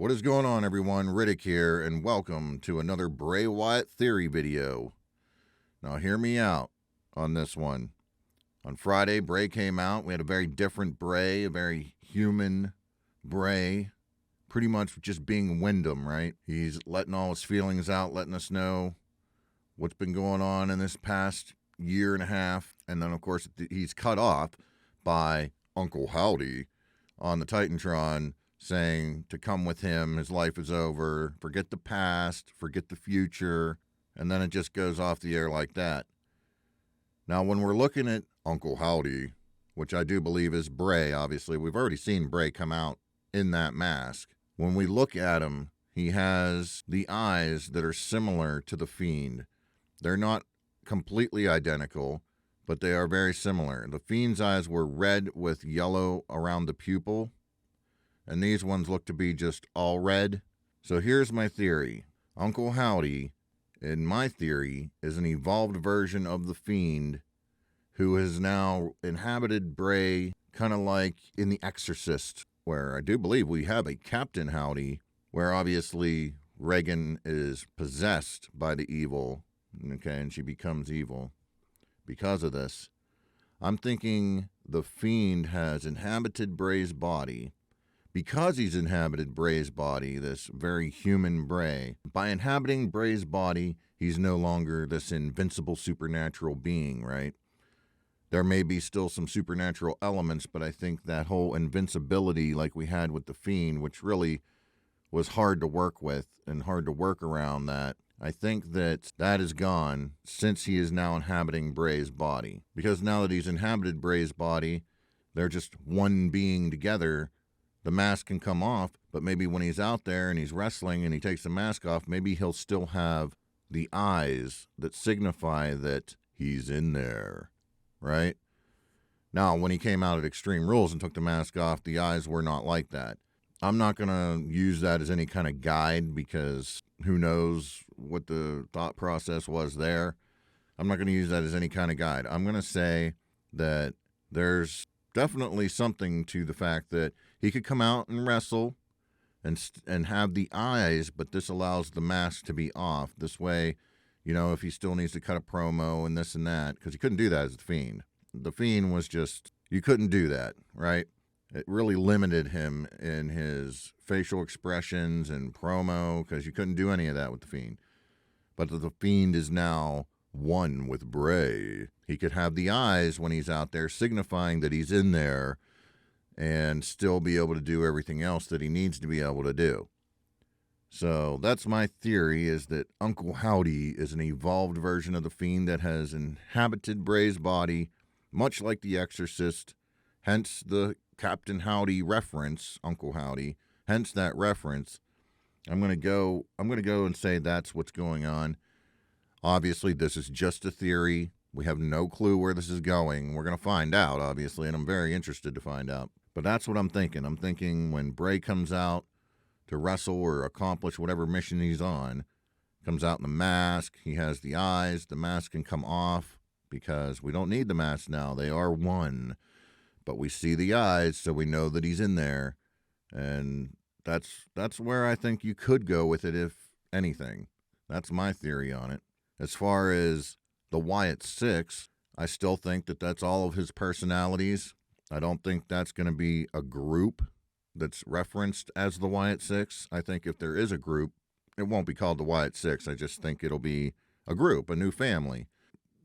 What is going on, everyone? Riddick here, and welcome to another Bray Wyatt theory video. Now, hear me out on this one. On Friday, Bray came out. We had a very different Bray, a very human Bray, pretty much just being Wyndham, right? He's letting all his feelings out, letting us know what's been going on in this past year and a half. And then, of course, he's cut off by Uncle Howdy on the Titantron, saying to come with him, his life is over, forget the past, forget the future, and then it just goes off the air like that. Now, when we're looking at Uncle Howdy, which I do believe is Bray, obviously, we've already seen Bray come out in that mask. When we look at him, he has the eyes that are similar to the Fiend. They're not completely identical, but they are very similar. The Fiend's eyes were red with yellow around the pupil, and these ones look to be just all red. So here's my theory. Uncle Howdy, in my theory, is an evolved version of the Fiend who has now inhabited Bray, kind of like in The Exorcist, where I do believe we have a Captain Howdy, where obviously Regan is possessed by the evil, okay, and she becomes evil because of this. I'm thinking the Fiend has inhabited Bray's body. Because he's inhabited Bray's body, this very human Bray, by inhabiting Bray's body, he's no longer this invincible supernatural being, right? There may be still some supernatural elements, but I think that whole invincibility like we had with the Fiend, which really was hard to work with and hard to work around that, I think that is gone since he is now inhabiting Bray's body. Because now that he's inhabited Bray's body, they're just one being together. The mask can come off, but maybe when he's out there and he's wrestling and he takes the mask off, maybe he'll still have the eyes that signify that he's in there, right? Now, when he came out at Extreme Rules and took the mask off, the eyes were not like that. I'm not going to use that as any kind of guide because who knows what the thought process was there. I'm not going to use that as any kind of guide. I'm going to say that there's definitely something to the fact that he could come out and wrestle and have the eyes, but this allows the mask to be off. This way, you know, if he still needs to cut a promo and this and that, because he couldn't do that as the Fiend. The Fiend was just, you couldn't do that, right? It really limited him in his facial expressions and promo because you couldn't do any of that with the Fiend. But the Fiend is now one with Bray. He could have the eyes when he's out there, signifying that he's in there and still be able to do everything else that he needs to be able to do. So that's my theory, is that Uncle Howdy is an evolved version of the Fiend that has inhabited Bray's body, much like The Exorcist, hence the Captain Howdy reference, Uncle Howdy, hence that reference. I'm going to go and say that's what's going on. Obviously, this is just a theory. We have no clue where this is going. We're going to find out, obviously, and I'm very interested to find out. But that's what I'm thinking. I'm thinking when Bray comes out to wrestle or accomplish whatever mission he's on, comes out in the mask, he has the eyes, the mask can come off because we don't need the mask now. They are one. But we see the eyes, so we know that he's in there. And that's where I think you could go with it, if anything. That's my theory on it. As far as the Wyatt Six, I still think that that's all of his personalities. I don't think that's going to be a group that's referenced as the Wyatt Six. I think if there is a group, it won't be called the Wyatt Six. I just think it'll be a group, a new family.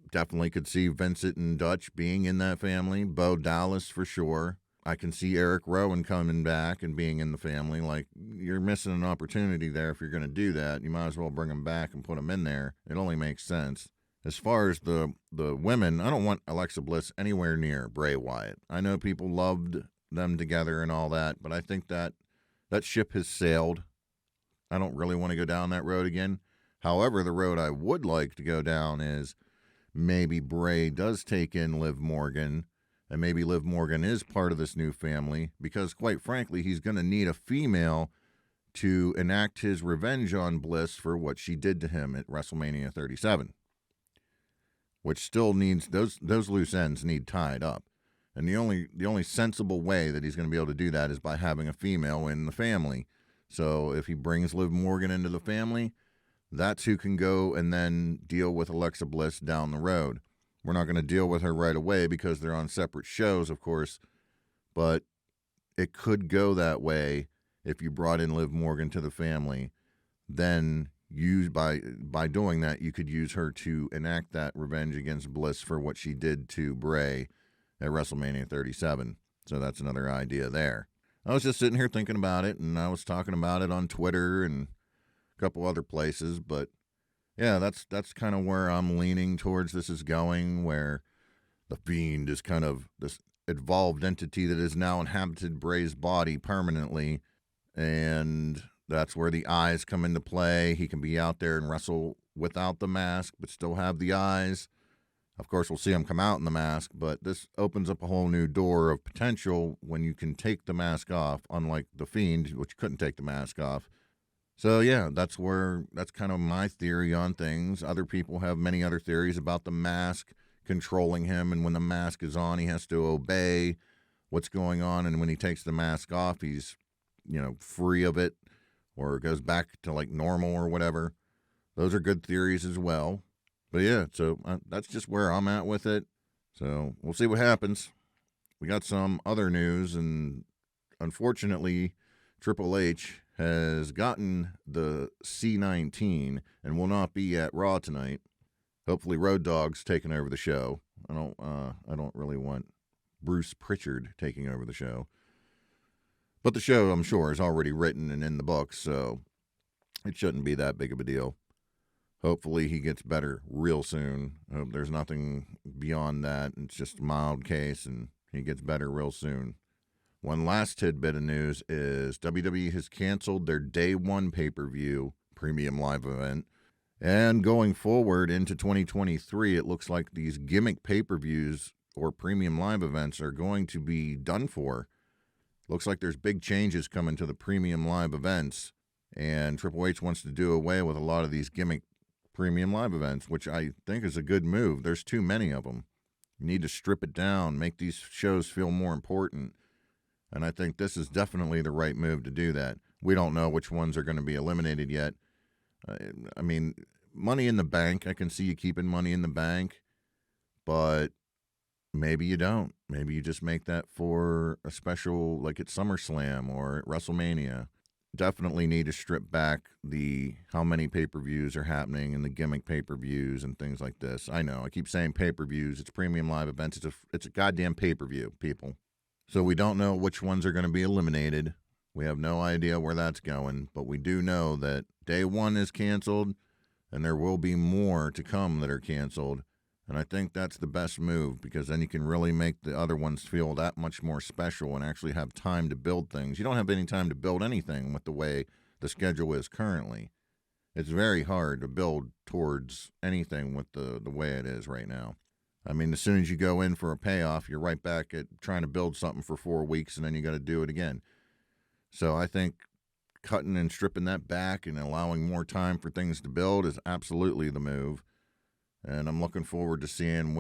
Definitely could see Vincent and Dutch being in that family. Bo Dallas for sure. I can see Eric Rowan coming back and being in the family. Like, you're missing an opportunity there if you're going to do that. You might as well bring him back and put him in there. It only makes sense. As far as the women, I don't want Alexa Bliss anywhere near Bray Wyatt. I know people loved them together and all that, but I think that ship has sailed. I don't really want to go down that road again. However, the road I would like to go down is maybe Bray does take in Liv Morgan, and maybe Liv Morgan is part of this new family, because quite frankly, he's going to need a female to enact his revenge on Bliss for what she did to him at WrestleMania 37. Which still needs, those loose ends need tied up. And the only sensible way that he's going to be able to do that is by having a female in the family. So if he brings Liv Morgan into the family, that's who can go and then deal with Alexa Bliss down the road. We're not going to deal with her right away because they're on separate shows, of course, but it could go that way if you brought in Liv Morgan to the family. Then by doing that, you could use her to enact that revenge against Bliss for what she did to Bray at WrestleMania 37. So that's another idea there. I was just sitting here thinking about it, and I was talking about it on Twitter and a couple other places, but yeah, that's kind of where I'm leaning towards this is going, where the Fiend is kind of this evolved entity that has now inhabited Bray's body permanently, and that's where the eyes come into play. He can be out there and wrestle without the mask, but still have the eyes. Of course, we'll see him come out in the mask, but this opens up a whole new door of potential when you can take the mask off, unlike the Fiend, which couldn't take the mask off. So yeah, that's kind of my theory on things. Other people have many other theories about the mask controlling him, and when the mask is on, he has to obey what's going on, and when he takes the mask off, he's, free of it, or goes back to like normal or whatever. Those are good theories as well. But yeah, so that's just where I'm at with it. So we'll see what happens. We got some other news, and unfortunately, Triple H has gotten the C-19 and will not be at Raw tonight. Hopefully, Road Dogg's taking over the show. I don't really want Bruce Pritchard taking over the show. But the show, I'm sure, is already written and in the books, so it shouldn't be that big of a deal. Hopefully he gets better real soon. I hope there's nothing beyond that. It's just a mild case, and he gets better real soon. One last tidbit of news is WWE has canceled their Day 1 pay-per-view premium live event. And going forward into 2023, it looks like these gimmick pay-per-views or premium live events are going to be done for. Looks like there's big changes coming to the premium live events, and Triple H wants to do away with a lot of these gimmick premium live events, which I think is a good move. There's too many of them. You need to strip it down, make these shows feel more important, and I think this is definitely the right move to do that. We don't know which ones are going to be eliminated yet. I mean, Money in the Bank, I can see you keeping Money in the Bank, but maybe you don't. Maybe you just make that for a special, like at SummerSlam or at WrestleMania. Definitely need to strip back the how many pay-per-views are happening and the gimmick pay-per-views and things like this. I know, I keep saying pay-per-views. It's premium live events. It's a goddamn pay-per-view, people. So we don't know which ones are going to be eliminated. We have no idea where that's going, but we do know that Day 1 is canceled, and there will be more to come that are canceled. And I think that's the best move, because then you can really make the other ones feel that much more special and actually have time to build things. You don't have any time to build anything with the way the schedule is currently. It's very hard to build towards anything with the way it is right now. I mean, as soon as you go in for a payoff, you're right back at trying to build something for 4 weeks, and then you got to do it again. So I think cutting and stripping that back and allowing more time for things to build is absolutely the move. And I'm looking forward to seeing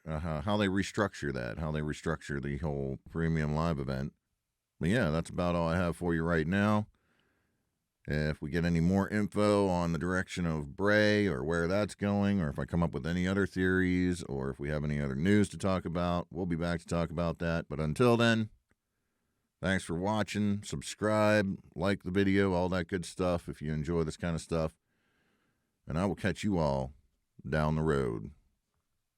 how they restructure that, how they restructure the whole premium live event. But yeah, that's about all I have for you right now. If we get any more info on the direction of Bray or where that's going, or if I come up with any other theories, or if we have any other news to talk about, we'll be back to talk about that. But until then, thanks for watching. Subscribe, like the video, all that good stuff if you enjoy this kind of stuff. And I will catch you all down the road.